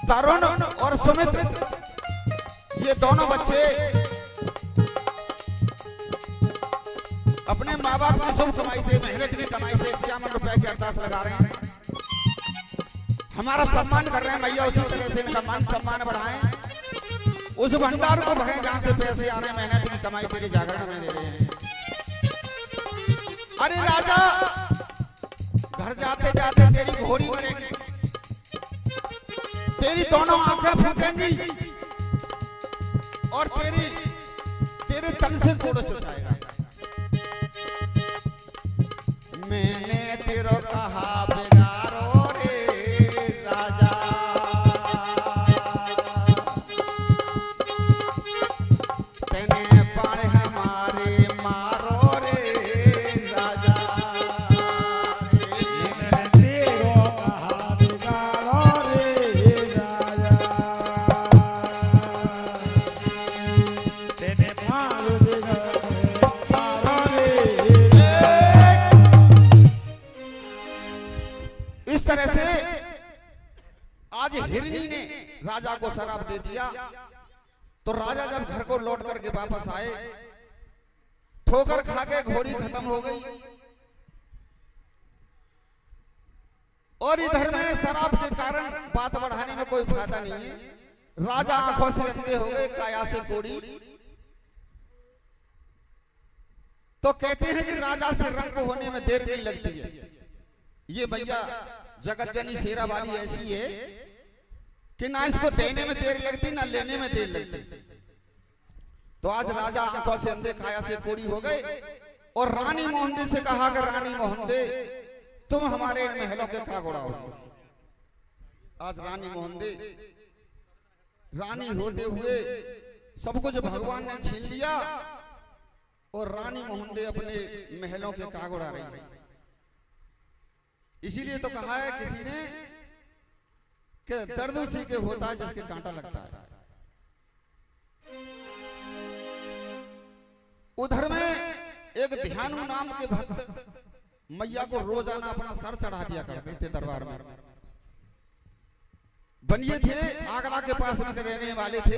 तरुण और सुमित, ये दोनों बच्चे अपने माँ बाप की शुभ कमाई से, मेहनत की कमाई से 51 रुपए की अरदास लगा रहे हैं। हमारा सम्मान कर रहे हैं मैया, उसी तरह से इनका मान सम्मान बढ़ाएं, उस भंडार को भरें जहां से पैसे आ रहे हैं, मेहनत की कमाई तेरे जागरण में दे रहे हैं। अरे राजा घर जाते जाते तेरी घोड़ी मरेगी, तेरी दोनों आंखें फूटेंगी और तेरे तन से घोड़ा चुचाएगा। मैंने तेरो कहा बेगारो रे राजा, तेने पाड़े हमारे मारो रे राजा। मैंने तेरो कहा बिगाड़ो रे राजा, तेने मारो रे इस तरह से आज हिरनी ने राजा को शराब दे दिया। तो राजा जब घर को लौट करके वापस आए, ठोकर खा के घोड़ी खत्म हो गई और इधर में शराब के कारण बात बढ़ाने में कोई फायदा नहीं है। राजा आंखों से अंधे हो गए, काया से कोड़ी। तो कहते हैं कि राजा से रंग होने में देर नहीं लगती है। ये भैया जगत जननी शेरा वाली ऐसी है कि ना इसको देने में देर लगती ना लेने में देर लगती। तो आज राजा आंखों से अंधे काया से कोड़ी हो गए और रानी मोहंदे से कहा कि रानी मोहंदे तुम हमारे इन महलों के क्या उड़ाओगे। आज रानी मोहंदे रानी होते हुए सब कुछ भगवान ने छीन लिया और रानी मोहंदे अपने महलों के काग उड़ा रही है। इसीलिए तो कहा है किसी ने कि दर्द उसी के होता है जिसके कांटा लगता है। उधर में एक ध्यानु नाम के भक्त मैया को रोजाना अपना सर चढ़ा दिया करते थे दरबार में। बनिए थे, आगरा के पास में रहने वाले थे,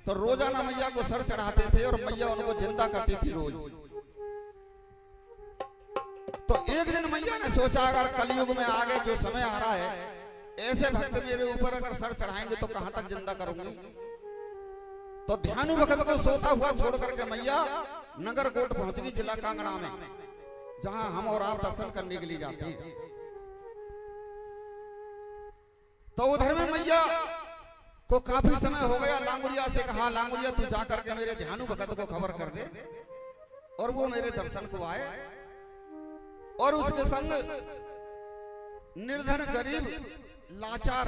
तो रोजाना मैया को सर चढ़ाते थे और मैया उनको जिंदा करती थी रोज। तो एक दिन मैया ने सोचा अगर कलयुग में आगे जो समय आ रहा है, ऐसे भक्त मेरे ऊपर अगर सर चढ़ाएंगे तो कहां तक जिंदा करूंगी। तो ध्यानु भक्त को सोता हुआ छोड़ करके मैया नगरकोट पहुंच गई, जिला कांगड़ा में, जहां हम और आप दर्शन करने के लिए जाते हैं। तो उधर में मैया को काफी समय हो गया। लांगुड़िया से कहा, लांगुड़िया तू जा करके मेरे ध्यानु भक्त को खबर कर दे और वो मेरे दर्शन को आए और उसके संग निर्धन गरीब लाचार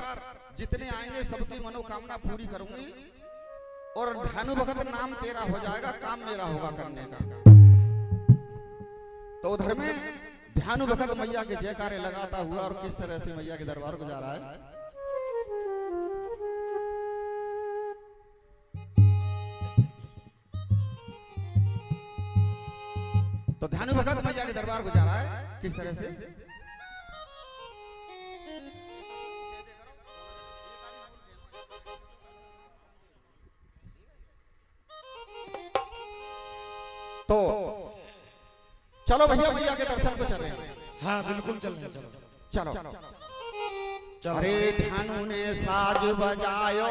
जितने आएंगे सबकी मनोकामना पूरी करूंगी और ध्यानु भक्त नाम तेरा हो जाएगा, काम मेरा होगा करने का। तो उधर में ध्यानु भक्त मैया के जयकारे लगाता हुआ और किस तरह से मैया के दरबार को जा रहा है। तो ध्यानु भक्त मैया के दरबार को जा रहा है किस तरह से। तो चलो भैया मैया के दर्शन को चल रहे हैं। हाँ बिल्कुल चल रहे हैं, चलो चलो। अरे ध्यानु ने साज बजायो,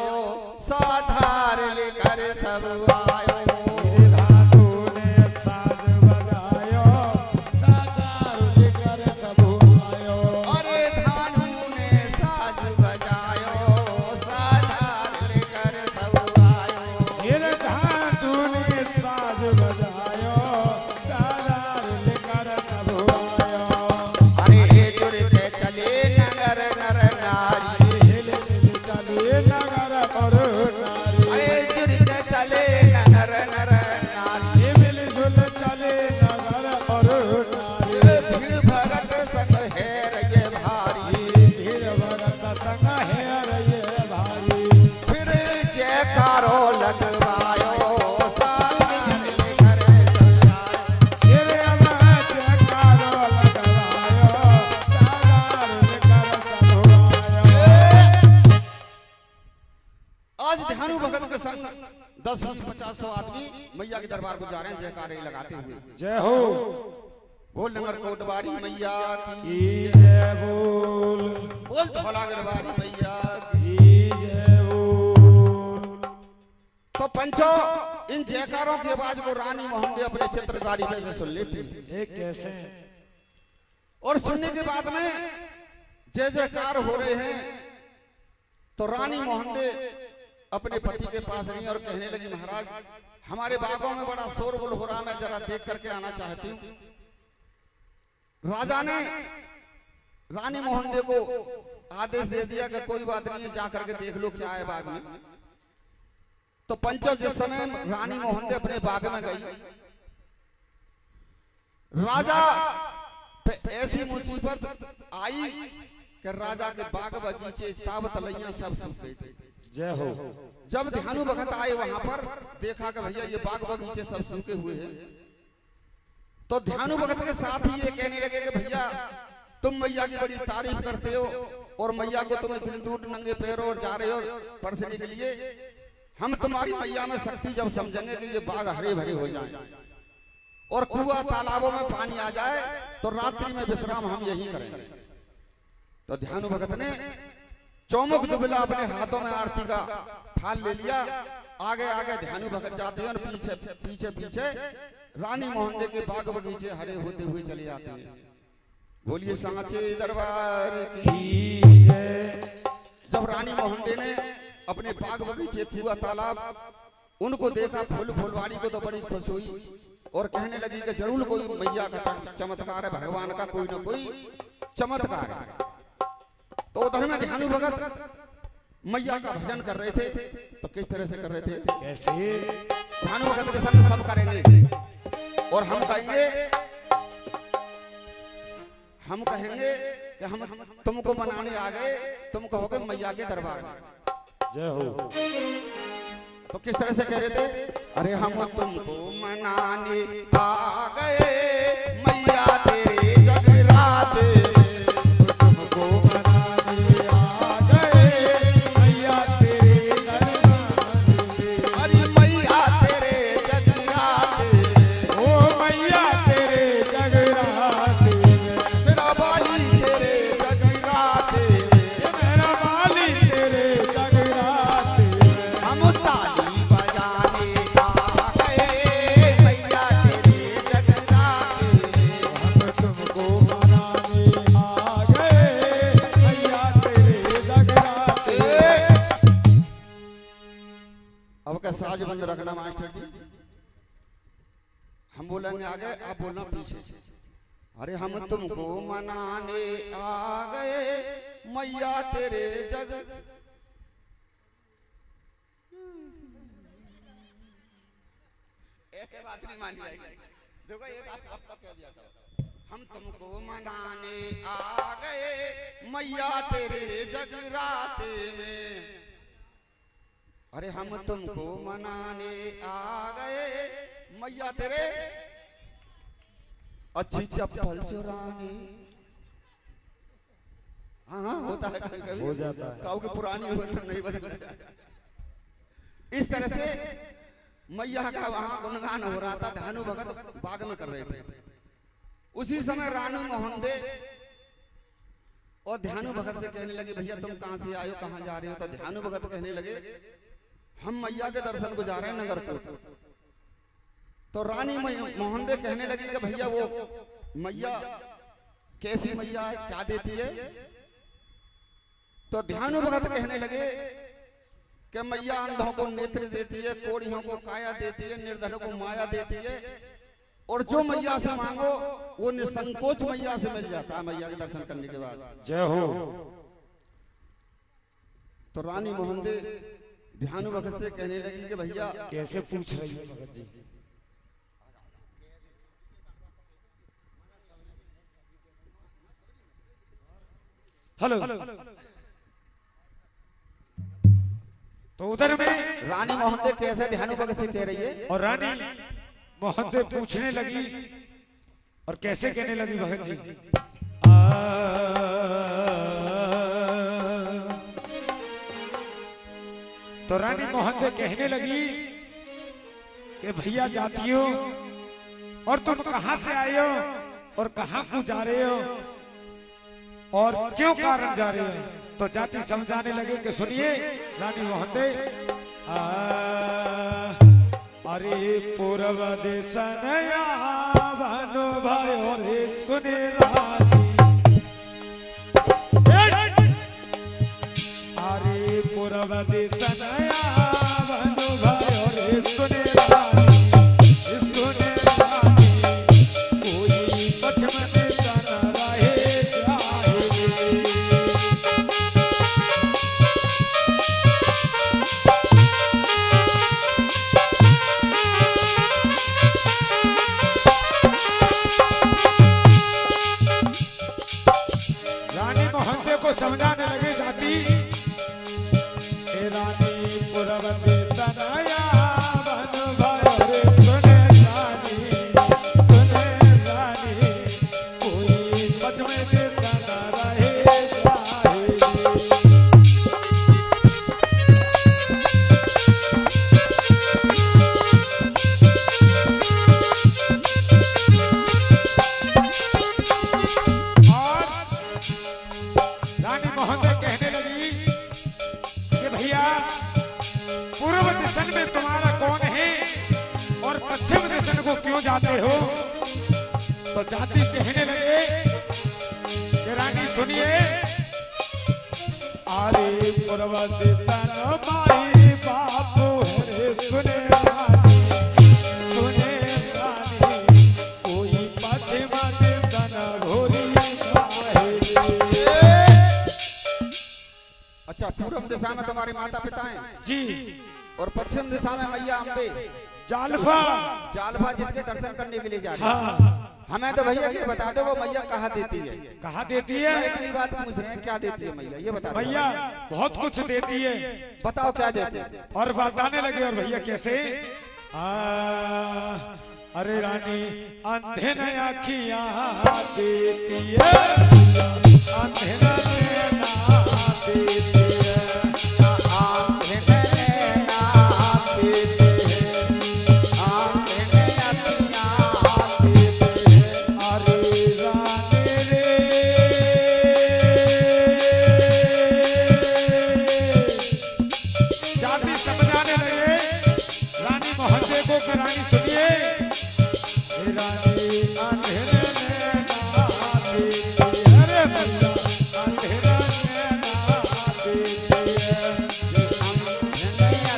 साधार लेकर सब आयो। ध्यानु ने साज बजायो, साधार लेकर सब आयो। अरे ध्यानु ने साज बजायो, साधार लेकर सब आयो। ध्यानु ने साज बजायो, साधार लेकर सब आयो। अरे जुड़ते चले नगर नर नारी, चले नगर और नारी। अरे जुड़ते चले नगर नर नारी। मिलजुल चले नगर और नारी। भीड़ भगत संग है रे भारी, भीड़ भगत संग है रे भारी। फिर जयकारो लगवायो, साधार लेकर सब आयो। फिर जयकारो लगवायो, साधार लेकर सब आयो। आज ध्यानु भगत के संग 10-20-50-100 आदमी मैया के दरबार को जा रहे हैं जयकारे लगाते हुए। जय हो। बोल नगर कोटवारी मैया की जय बोल बोल धौलागढ़वारी मैया की जय बोल। तो पंचो इन जयकारों की आवाज को रानी मोहन अपने चित्रकारी में से सुन लेती है। कैसे? और सुनने के बाद में जय जयकार हो रहे हैं तो रानी मोहन अपने पति के पास गई और कहने लगी, महाराज हमारे बागों में बड़ा शोरगुल हो रहा, मैं जरा देख करके आना चाहती हूँ। राजा ने रानी मोहन को आदेश दे दिया कि कोई बात नहीं है, जा करके देख लो क्या है बाग में। तो पंचो जिस समय रानी मोहन अपने बाग में गई, राजा पे ऐसी मुसीबत आई कि राजा के बाग बगीचे ताबत लइयां सब सूख गए थे। जय हो। जब ध्यानु भगत आए वहां पर देखा कि भैया ये बाग बगीचे सब सूखे हुए हैं, तो ध्यानु भगत के साथ ही ये कहने लगे कि भैया तुम मैया की बड़ी तारीफ करते हो और मैया को तुम इतनी दूर नंगे पैरों और जा रहे हो परसने के लिए, हम तुम्हारी मैया में शक्ति जब समझेंगे कि ये बाग हरे भरे हो जाए और कुआं तालाबों में पानी आ जाए तो रात्रि में विश्राम हम यही करेंगे। तो ध्यानु भगत ने चौमुख दुबला अपने हाथों में आरती का थाल ले लिया, आगे आगे ध्यानु भगत जाते हैं और पीछे पीछे पीछे रानी मोहन के बाग बगीचे हरे होते हुए चले जाते हैं। बोलिए सांचे दरबार की जय। जब रानी मोहन ने अपने बाग बगीचे कुआं तालाब उनको देखा, फूल फुलवारी को तो बड़ी खुश हुई और कहने लगी कि जरूर कोई मैया का चमत्कार है, भगवान का कोई ना कोई चमत्कार है। तो उधर में ध्यानु भगत मैया का भजन कर रहे थे। तो किस तरह से कर रहे थे? कैसे? ध्यानु भगत के संग सब करेंगे और हम कहेंगे कि हम तुमको मनाने आ गए, तुम कहोगे मैया के दरबार में। जय हो। तो किस तरह से कह रहे थे? अरे हम तुमको मनाने आ गए मैया तेरे जगराते, तुमको मनाने आ गए मैया तेरे दरबार। अरे मैया तेरे जगराते, ओ मैया तेरे जगराते, तेरा बाली तेरे जगराते, मेरा बाली तेरे जगराते। हम ताली बजाने आ गए मैया तेरे जगराते, हम तुमको मनाने आ गए मैया तेरे जगराते। अब का साज बंद रखना मास्टर जी, हम बोलेंगे आगे, आप बोलना पीछे। अरे हम तुमको मनाने आ गए मैया तेरे जग। ऐसे बात नहीं मानी जाएगी। देखो एक आप तक कह दिया करो, हम तुमको मनाने आ गए मैया तेरे जगराते में। अरे हम तुमको मनाने आ गए मैया तेरे अच्छी चप्पल चुराने। हाँ होता है कभी कभी, हो जाता है। काऊ की पुरानी हो तो नहीं बदल। इस तरह से मैया का वहां गुणगान हो रहा था, ध्यानु भगत बाग में कर रहे थे। उसी समय रानी मोहन और ध्यानु भगत से कहने लगे, भैया तुम कहां से आए हो, कहां जा रहे हो? तो ध्यानु भगत कहने लगे, हम मैया के दर्शन को जा रहे हैं नगरकोट। तो रानी मोहन कहने लगी कि भैया वो मैया कैसी मैया है, क्या देती है? तो ध्यानु भगत कहने लगे कि मैया अंधों को नेत्र देती है, कोढ़ियों को काया देती है, निर्धनों को माया देती है, और जो मैया से मांगो वो निसंकोच मैया से मिल जाता है मैया के दर्शन करने के बाद। जय हो। तो रानी मोहन ध्यानु भगत से कहने लगी कि भैया कैसे पूछ रही है भगत जी? हेलो। तो उधर में रानी मोहन कैसे ध्यानु भगत से कह रही है, और रानी मोहन पूछने लगी और कैसे कहने लगी भगत जी? तो रानी मोहन कहने लगी कि भैया जाती हो और तुम कहां से आए हो और कहाँ को जा रहे हो और क्यों कारण जा रहे हो? तो जाति समझाने लगे कि सुनिए रानी मोहन अरे पूर्व देश नया बनो भयो रे सुने रानी, अरे पूर्व देश नया बनो भयो रे सुने रानी, सुने रानी कोई पश्चिम देश न रहे जाए। को समझाने लगे जाति रानी पुरवती सनाया बन भरे सुने रानी कोई बच में देता न रहे जाए। रानी मोहन कहने लगी कि भैया पूर्व दिशन में तुम्हारा कौन है और पश्चिम दिशन को क्यों जाते हो? तो जाति कहने लगे कि रानी सुनिए, अरे पूर्व दिशन माई बापू है सुने रानी, सुने रानी कोई पश्चिम दिशन घोरी। अच्छा, पूर्व दिशा में तुम्हारे माता पिता हैं जी, और पश्चिम दिशा में मैया अम्बे जालफा जालफा जिसके दर्शन करने के लिए जा रहे हैं। हाँ। हमें तो भैया ये बता दो वो मैया कहाँ देती है? कहाँ देती है? इतनी बात पूछ रहे हैं, क्या देती है मैया ये बता दो। भैया बहुत कुछ देती है, बताओ क्या देती है? और बताने लगे। और भैया कैसे? अरे रानी अंधे न आखियां देती है, अंधे न नैना देती है, आंखें नैना देती है, आंखें नैना देती है। अरे रानी रे जाति समझाने लगे रानी मोहल्ले को कि रानी सुनिए, रानी अंधेरे नैना देती है, अरे भैया अंधेरे नैना देती है, आंखें नैना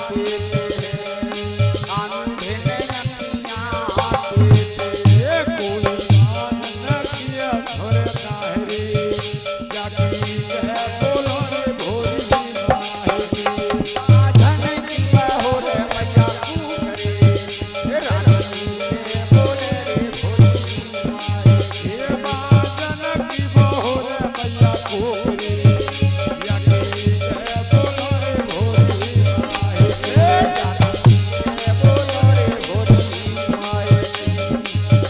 देती है, आंखें नैना देती है। ये कोई मान न किया थोड़े ताहरी, जाति है बोलो रे भोरी माही। धन की बहोर मैया तू करे, हे रानी के बोले रे भोली माई। ये बादन की बहोर मैया कोरी, जाति है बोलो रे भोरी माही। हे रानी के बोलो रे भोली माई,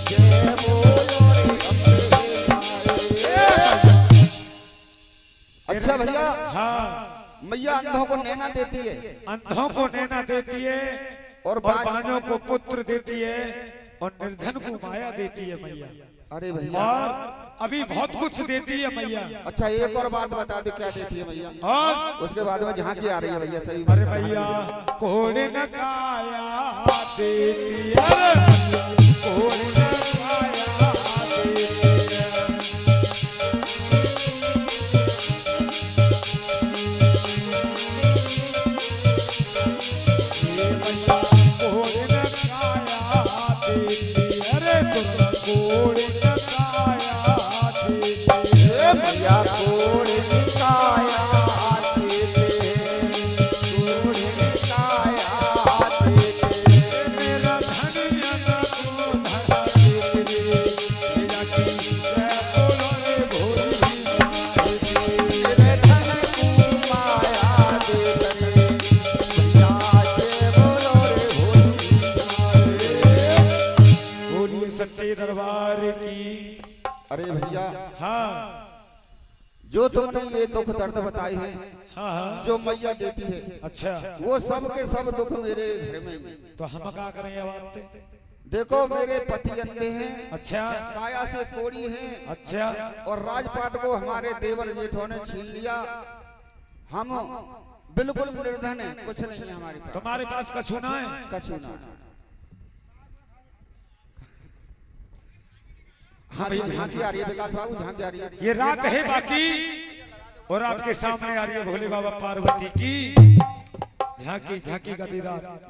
जय बोलो रे अम्बे माई। अच्छा भैया, हाँ, मैया अंधों को नैना देती है अंधों को नैना देती है और और बाजों को पुत्र देती है और निर्धन को माया देती है मैया। अरे भैया, और अभी बहुत कुछ देती है मैया। अच्छा एक और बात बता दे क्या देती है मैया? और उसके बाद में झांकी आ रही है भैया, सही अरे बात है। भैया कोड़े न काया देती है, अरे भैया कोड़े न काया देती है। ये भैया कोड़े न काया देती है, अरे तुम कोड़े न काया देती है। हे मैया कोड़े काया देते हैं, कोड़े काया देते हैं। मेरा धनिया ना को धरा देती रे, मेरा की है बोलो रे भोली माही। तेरे धन को माया देते हैं, मैया के बोलो रे भोली माई। बोलिए सच्चे दरबार की। अरे भैया, हाँ जो तुमने ये दुख दर्द बताए हैं, हाँ हाँ, जो मैया देती है, अच्छा वो सब के सब दुख मेरे घर में ही हैं। तो हम क्या करें ये बात? देखो मेरे पति अंधे हैं, अच्छा काया से कोड़ी हैं, अच्छा और राजपाट को हमारे देवर जेठों ने छीन लिया। हम बिल्कुल निर्धन है, कुछ नहीं है हमारे पास। तुम्हारे पास कछु ना है? कछु ना। हाँ जी, झांकी आ रही है विकास बाबू, झांकी आ रही है। ये रात है बाकी और आपके सामने आ रही है भोले बाबा पार्वती की झांकी, झांकी का दीदार।